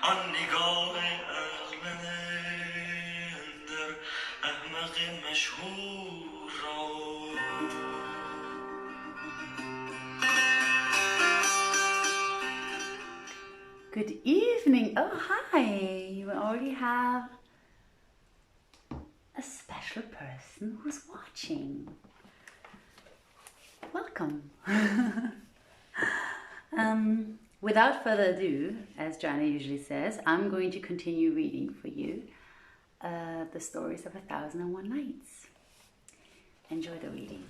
آن نگاه اغلنندر احمق مشهور را. Good evening. Oh, hi. We already have a special person who's watching. Welcome. Without further ado, as Joanna usually says, I'm going to continue reading for you the stories of 1001 Nights. Enjoy the reading.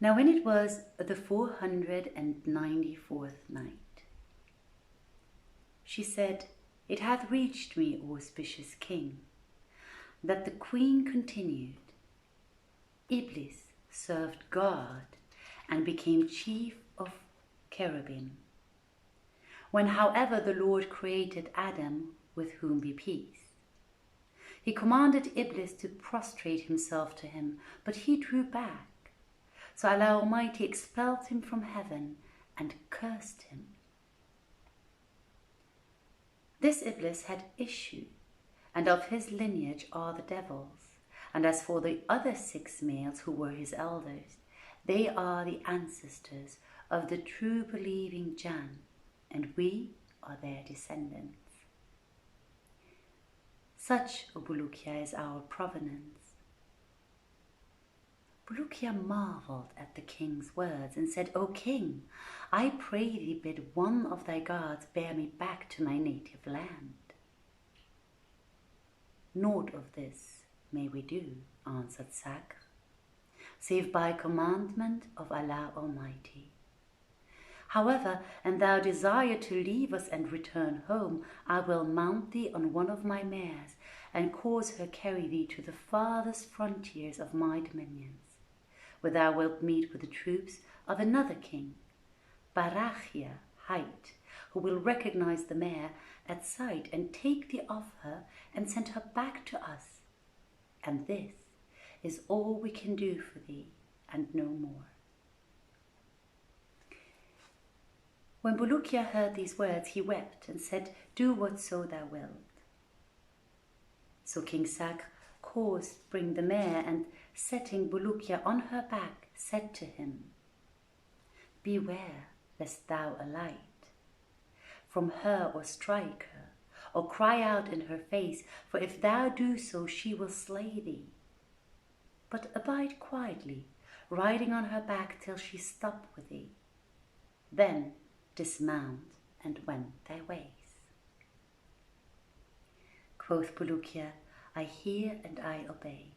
Now when it was the 494th night, she said, "It hath reached me, O auspicious king, that the queen continued. Iblis served God and became chief of cherubim. When, however, the Lord created Adam, with whom be peace, he commanded Iblis to prostrate himself to him, but he drew back. So Allah Almighty expelled him from heaven and cursed him. This Iblis had issue, and of his lineage are the devils. And as for the other 6 males who were his elders, they are the ancestors of the true believing Jan, and we are their descendants. Such, O Bulukiya, is our provenance." Bulukiya marvelled at the king's words and said, "O king, I pray thee bid one of thy gods bear me back to my native land." "Naught of this may we do," answered Sakr, "save by commandment of Allah Almighty. However, an thou desire to leave us and return home, I will mount thee on one of my mares and cause her carry thee to the farthest frontiers of my dominions, where thou wilt meet with the troops of another king, Barakhia hight, who will recognize the mare at sight and take thee off her and send her back to us. And this is all we can do for thee, and no more." When Bulukiya heard these words, he wept and said, "Do whatso thou wilt." So King Sakr caused bring the mare, and setting Bulukiya on her back, said to him, "Beware lest thou alight from her, or strike her, or cry out in her face, for if thou do so, she will slay thee. But abide quietly, riding on her back till she stop with thee. Then dismount and wend thy ways." Quoth Bulukiya, "I hear and I obey."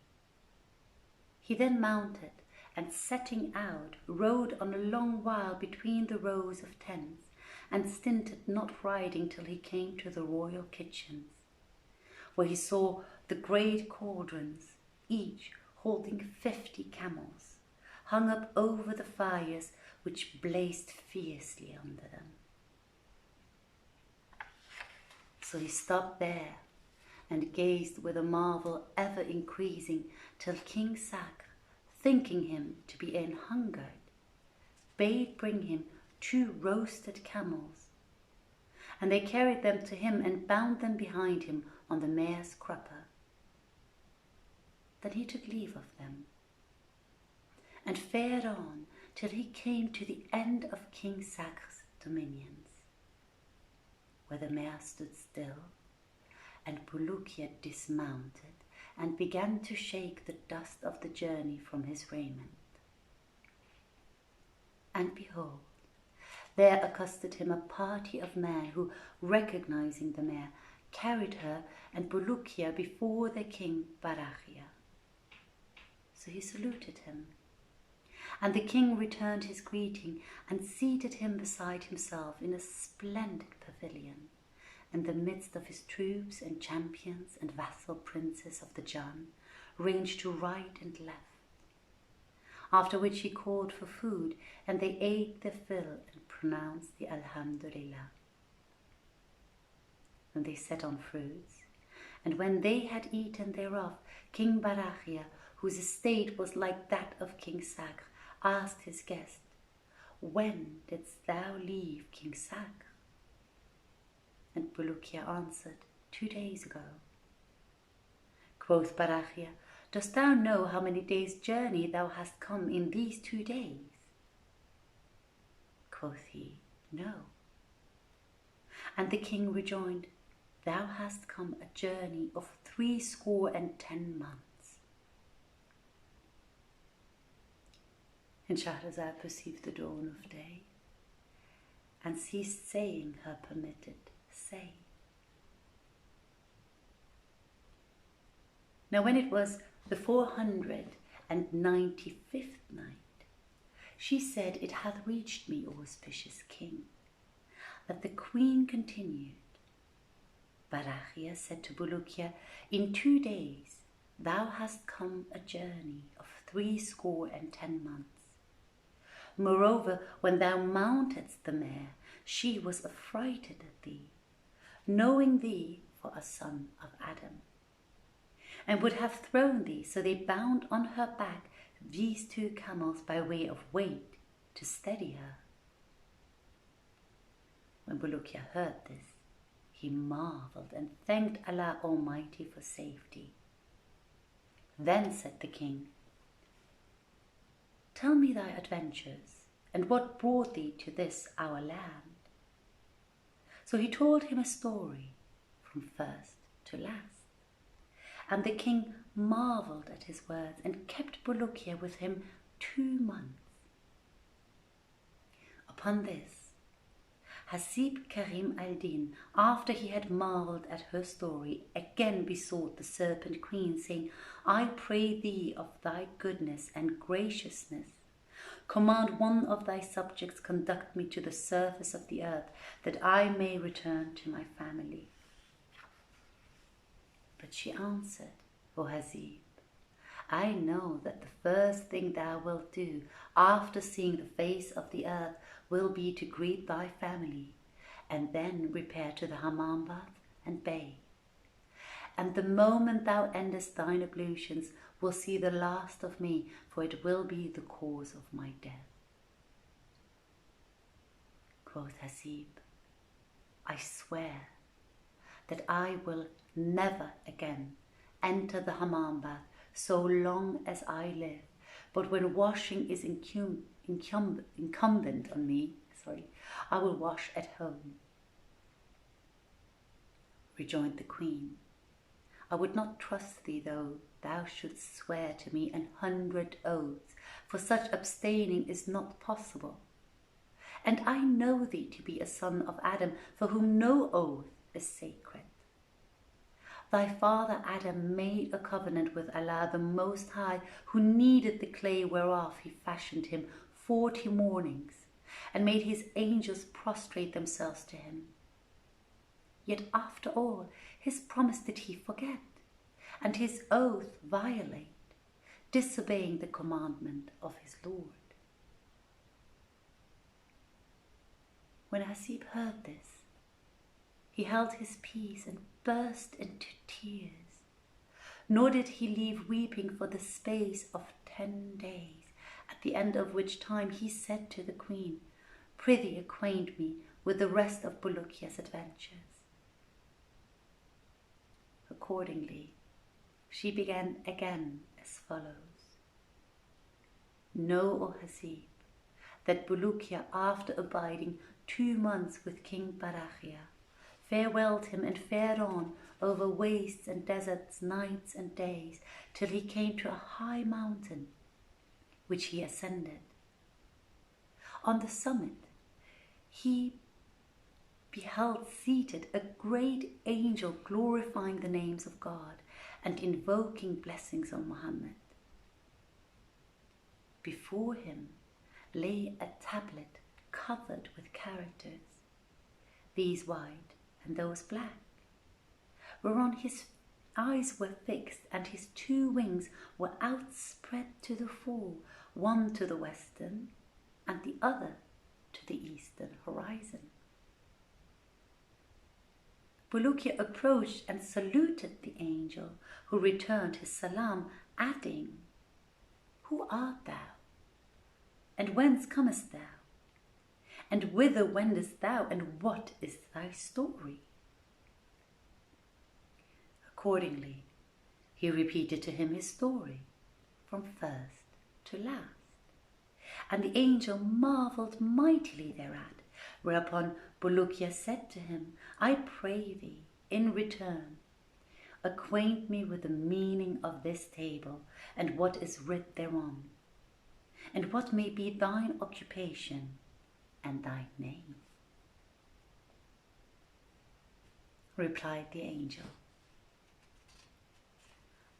He then mounted, and setting out, rode on a long while between the rows of tents, and stinted not riding till he came to the royal kitchens, where he saw the great cauldrons, each holding 50 camels, hung up over the fires which blazed fiercely under them. So he stopped there and gazed with a marvel ever increasing, till King Sakr, thinking him to be an hungered, bade bring him 2 roasted camels, and they carried them to him and bound them behind him on the mare's crupper. Then he took leave of them and fared on till he came to the end of King Sakr's dominions, where the mare stood still, and Bulukiya dismounted and began to shake the dust of the journey from his raiment. And behold, there accosted him a party of men who, recognizing the mare, carried her and Bulukiya before their king Barakhia. So he saluted him, and the king returned his greeting and seated him beside himself in a splendid pavilion, in the midst of his troops and champions and vassal princes of the Jan, ranged to right and left. After which he called for food, and they ate their fill and pronounced the Alhamdulillah. And they set on fruits, and when they had eaten thereof, King Barakhia, whose estate was like that of King Sakr, asked his guest, when didst thou leave King Sacre? And Bulukiya answered, 2 days ago. Quoth Barakhia, dost thou know how many days' journey thou hast come in these 2 days? Quoth he, no. And the king rejoined, thou hast come a journey of 70 months. And Shahrazad perceived the dawn of day and ceased saying her permitted say. Now when it was the 495th night, she said, it hath reached me, O auspicious king, that the queen continued. Barakhia said to Bulukiya, in 2 days thou hast come a journey of 70 months. Moreover, when thou mountedst the mare, she was affrighted at thee, knowing thee for a son of Adam, and would have thrown thee, so they bound on her back these 2 camels by way of weight to steady her. When Bulukiya heard this, he marvelled and thanked Allah Almighty for safety. Then said the king, tell me thy adventures, and what brought thee to this our land. So he told him a story from first to last. And the king marvelled at his words and kept Bulukiya with him 2 months. Upon this, Hasib Karim al-Din, after he had marvelled at her story, again besought the serpent queen, saying, I pray thee of thy goodness and graciousness, command one of thy subjects conduct me to the surface of the earth, that I may return to my family. But she answered, O Hasib, I know that the first thing thou wilt do after seeing the face of the earth will be to greet thy family, and then repair to the hammam bath and bathe. And the moment thou endest thine ablutions, will see the last of me, for it will be the cause of my death. Quoth Hasib, I swear that I will never again enter the hammam bath so long as I live, but when washing is incumbent on me, I will wash at home. Rejoined the queen, I would not trust thee though thou shouldst swear to me 100 oaths, for such abstaining is not possible. And I know thee to be a son of Adam, for whom no oath is sacred. Thy father Adam made a covenant with Allah the Most High, who kneaded the clay whereof he fashioned him 40 mornings, and made his angels prostrate themselves to him. Yet after all, his promise did he forget, and his oath violate, disobeying the commandment of his Lord. When Hasib heard this, he held his peace and burst into tears, nor did he leave weeping for the space of 10 days, at the end of which time he said to the queen, Prithee acquaint me with the rest of Bulukiya's adventures. Accordingly, she began again as follows. Know, O Hasib, that Bulukiya, after abiding 2 months with King Barakhia, farewelled him and fared on over wastes and deserts nights and days, till he came to a high mountain, which he ascended. On the summit he beheld seated a great angel glorifying the names of God and invoking blessings on Muhammad. Before him lay a tablet covered with characters, these white and those black, whereon his eyes were fixed and his 2 wings were outspread to the full, one to the western and the other to the eastern horizon. Bulukiya approached and saluted the angel, who returned his salam, adding, Who art thou, and whence comest thou? And whither wendest thou, and what is thy story? Accordingly, he repeated to him his story, from first to last. And the angel marvelled mightily thereat, whereupon Bulukiya said to him, I pray thee, in return, acquaint me with the meaning of this table, and what is writ thereon, and what may be thine occupation and thy name. Replied the angel,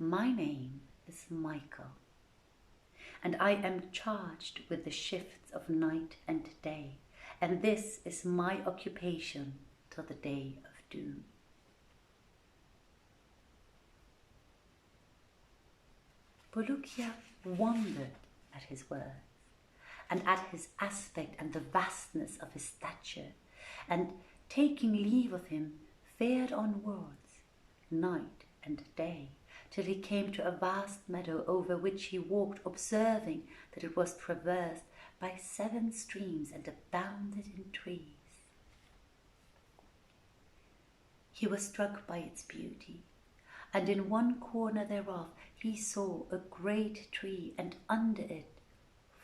my name is Michael, and I am charged with the shifts of night and day, and this is my occupation till the day of doom. Bulukiya wondered at his words, and at his aspect and the vastness of his stature, and taking leave of him, fared onwards, night and day, till he came to a vast meadow, over which he walked, observing that it was traversed by 7 streams and abounded in trees. He was struck by its beauty, and in one corner thereof he saw a great tree, and under it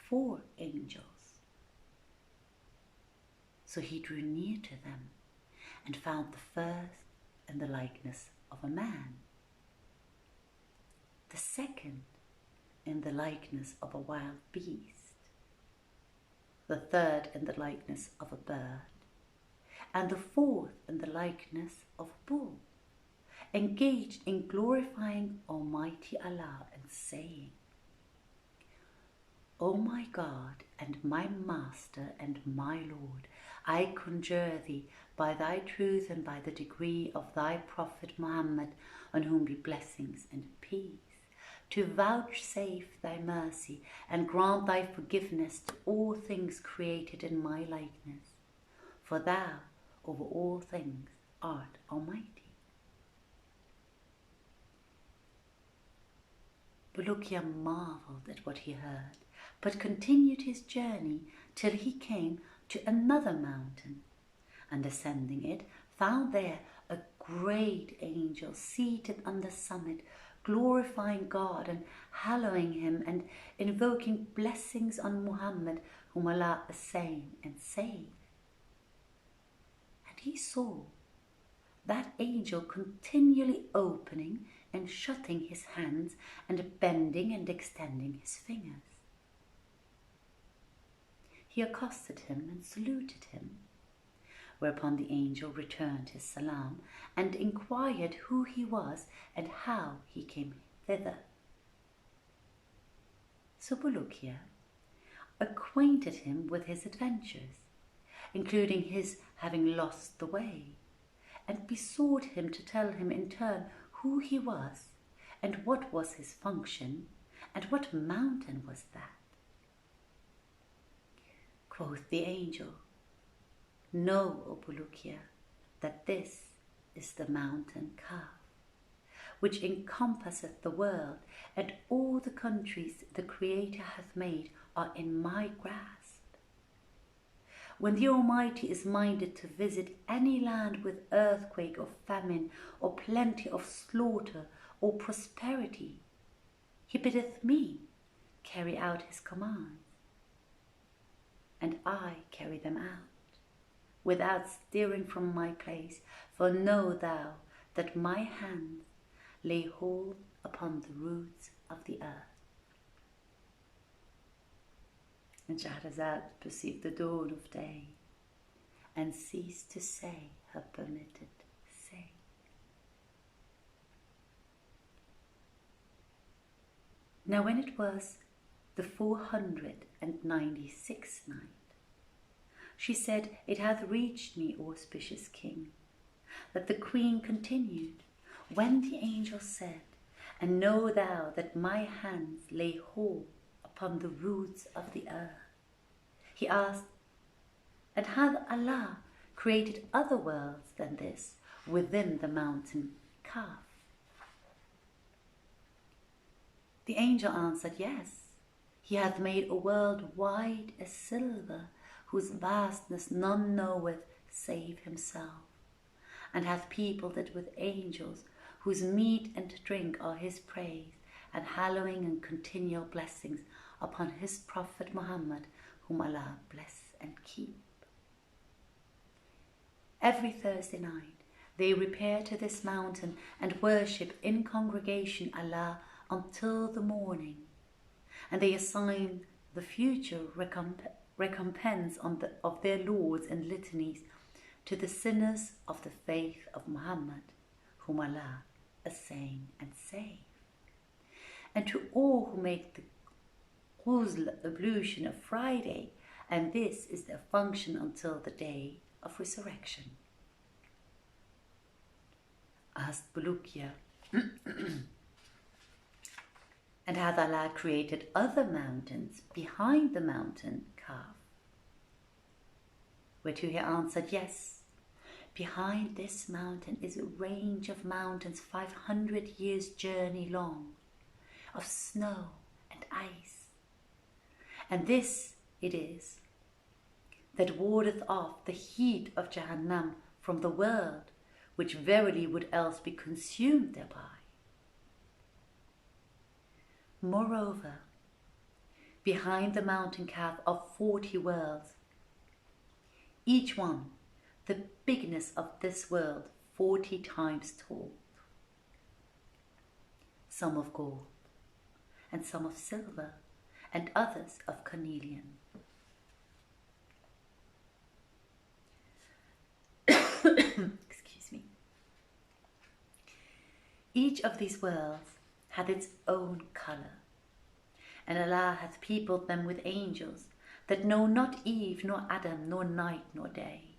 4 angels. So he drew near to them, and found the first in the likeness of a man, the second in the likeness of a wild beast, the third in the likeness of a bird, and the fourth in the likeness of a bull, engaged in glorifying Almighty Allah and saying, O my God and my Master and my Lord, I conjure thee by thy truth and by the degree of thy Prophet Muhammad, on whom be blessings and peace, to vouchsafe thy mercy and grant thy forgiveness to all things created in my likeness, for thou over all things art almighty. Bulukiya marvelled at what he heard, but continued his journey till he came to another mountain, and ascending it, found there a great angel seated on the summit, glorifying God and hallowing him and invoking blessings on Muhammad, whom Allah assain and save. And he saw that angel continually opening and shutting his hands and bending and extending his fingers. He accosted him and saluted him, whereupon the angel returned his salam and inquired who he was and how he came thither. So Bulukiya acquainted him with his adventures, including his having lost the way, and besought him to tell him in turn who he was and what was his function and what mountain was that. Quoth the angel, Know, O Bulukiya, that this is the mountain Kaf, which encompasseth the world, and all the countries the Creator hath made are in my grasp. When the Almighty is minded to visit any land with earthquake or famine or plenty of slaughter or prosperity, he biddeth me carry out his commands, and I carry them out, without stirring from my place, for know thou that my hands lay hold upon the roots of the earth. And Shahrazad perceived the dawn of day, and ceased to say her permitted say. Now when it was the 496th night, she said, It hath reached me, auspicious King, that the Queen continued, when the angel said, And know thou that my hands lay hold upon the roots of the earth. He asked, And hath Allah created other worlds than this within the mountain Kaf? The angel answered, Yes, he hath made a world wide as silver, whose vastness none knoweth save himself, and hath peopled it with angels, whose meat and drink are his praise, and hallowing and continual blessings upon his prophet Muhammad, whom Allah bless and keep. Every Thursday night they repair to this mountain and worship in congregation Allah until the morning, and they assign the future recompense of their lords and litanies to the sinners of the faith of Muhammad, whom Allah assain and save, and to all who make the ghusl ablution of Friday, and this is their function until the day of resurrection. Asked Bulukiya, and hath Allah created other mountains behind the mountain Kaf? Whereto he answered, yes, behind this mountain is a range of mountains 500 years' journey long, of snow and ice, and this it is that wardeth off the heat of Jahannam from the world, which verily would else be consumed thereby. Moreover, behind the mountain Kaf are 40 worlds, each one the bigness of this world 40 times tall, some of gold, and some of silver, and others of carnelian. Excuse me. Each of these worlds hath its own colour, and Allah hath peopled them with angels that know not eve nor Adam nor night nor day,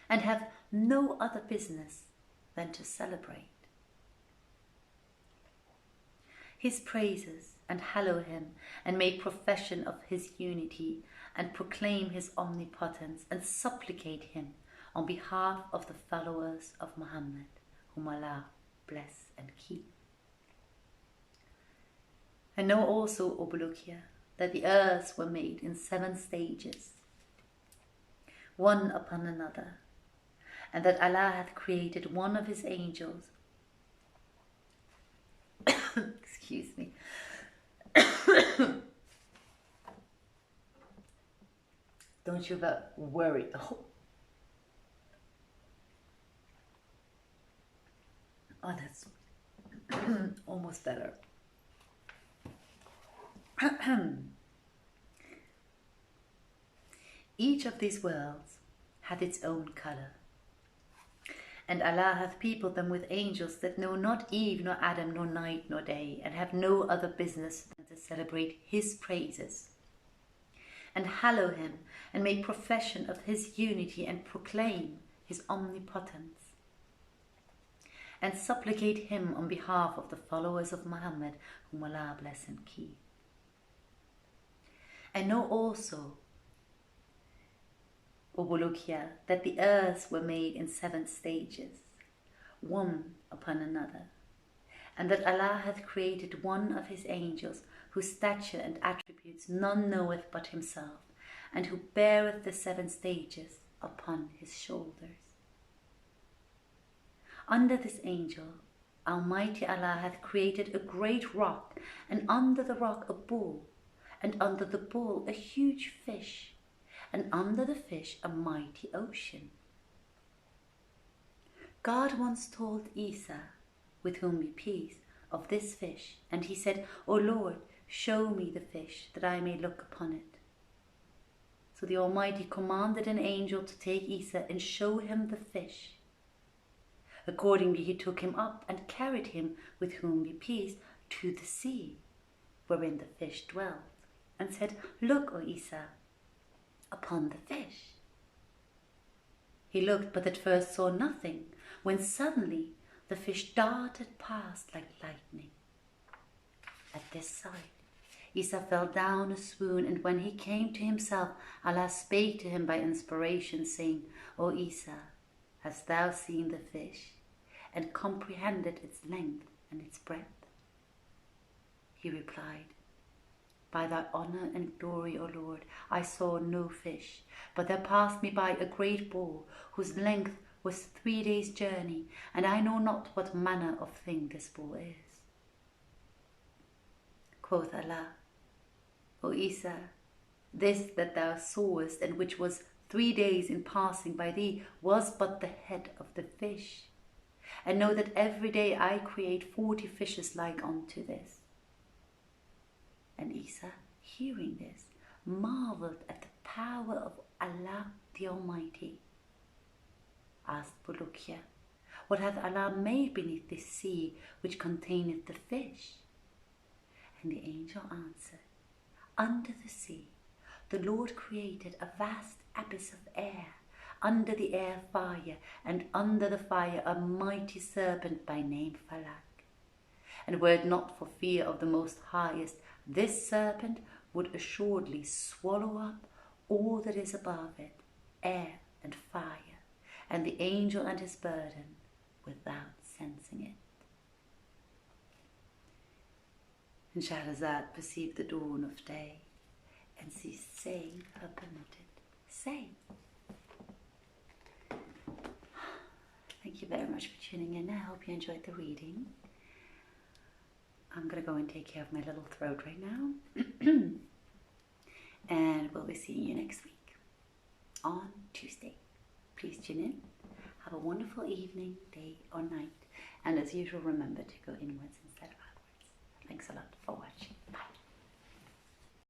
and have no other business than to celebrate his praises and hallow him, and make profession of his unity, and proclaim his omnipotence, and supplicate him on behalf of the followers of Muhammad, whom Allah bless and keep. And know also, O Bulukiya, that the earths were made in 7 stages, one upon another, and that Allah hath created one of his angels excuse me don't you worry. Oh, that's almost better. Each of these worlds hath its own colour, and Allah hath peopled them with angels that know not eve nor Adam nor night nor day, and have no other business than to celebrate his praises, and hallow him, and make profession of his unity, and proclaim his omnipotence, and supplicate him on behalf of the followers of Muhammad, whom Allah bless and keep. And know also, O Bulukiya, that the earths were made in 7 stages, one upon another, and that Allah hath created one of his angels, whose stature and attributes none knoweth but himself, and who beareth the 7 stages upon his shoulders. Under this angel, Almighty Allah hath created a great rock, and under the rock a bull, and under the bull a huge fish, and under the fish a mighty ocean. God once told Isa, with whom be peace, of this fish, and he said, O Lord, show me the fish, that I may look upon it. So the Almighty commanded an angel to take Isa and show him the fish. Accordingly he took him up and carried him, with whom be peace, to the sea, wherein the fish dwelt, and said, Look, O Isa, upon the fish. He looked, but at first saw nothing, when suddenly the fish darted past like lightning. At this sight, Isa fell down a swoon, and when he came to himself, Allah spake to him by inspiration, saying, O Isa, hast thou seen the fish, and comprehended its length and its breadth? He replied, By thy honour and glory, O Lord, I saw no fish, but there passed me by a great bull, whose length was 3 days' journey, and I know not what manner of thing this bull is. Quoth Allah, O Isa, this that thou sawest, and which was 3 days in passing by thee, was but the head of the fish. And know that every day I create 40 fishes like unto this. And Isa, hearing this, marveled at the power of Allah the Almighty. Asked Bulukiya, what hath Allah made beneath this sea which containeth the fish? And the angel answered, under the sea the Lord created a vast abyss of air, under the air fire, and under the fire a mighty serpent by name Falak. And were it not for fear of the Most Highest, this serpent would assuredly swallow up all that is above it, air and fire, and the angel and his burden, without sensing it. And Shahrazad perceived the dawn of day, and ceased saying her permitted say. Thank you very much for tuning in. I hope you enjoyed the reading. I'm going to go and take care of my little throat right now. And we'll be seeing you next week on Tuesday. Please tune in. Have a wonderful evening, day or night. And as usual, remember to go inwards instead of outwards. Thanks a lot for watching. Bye.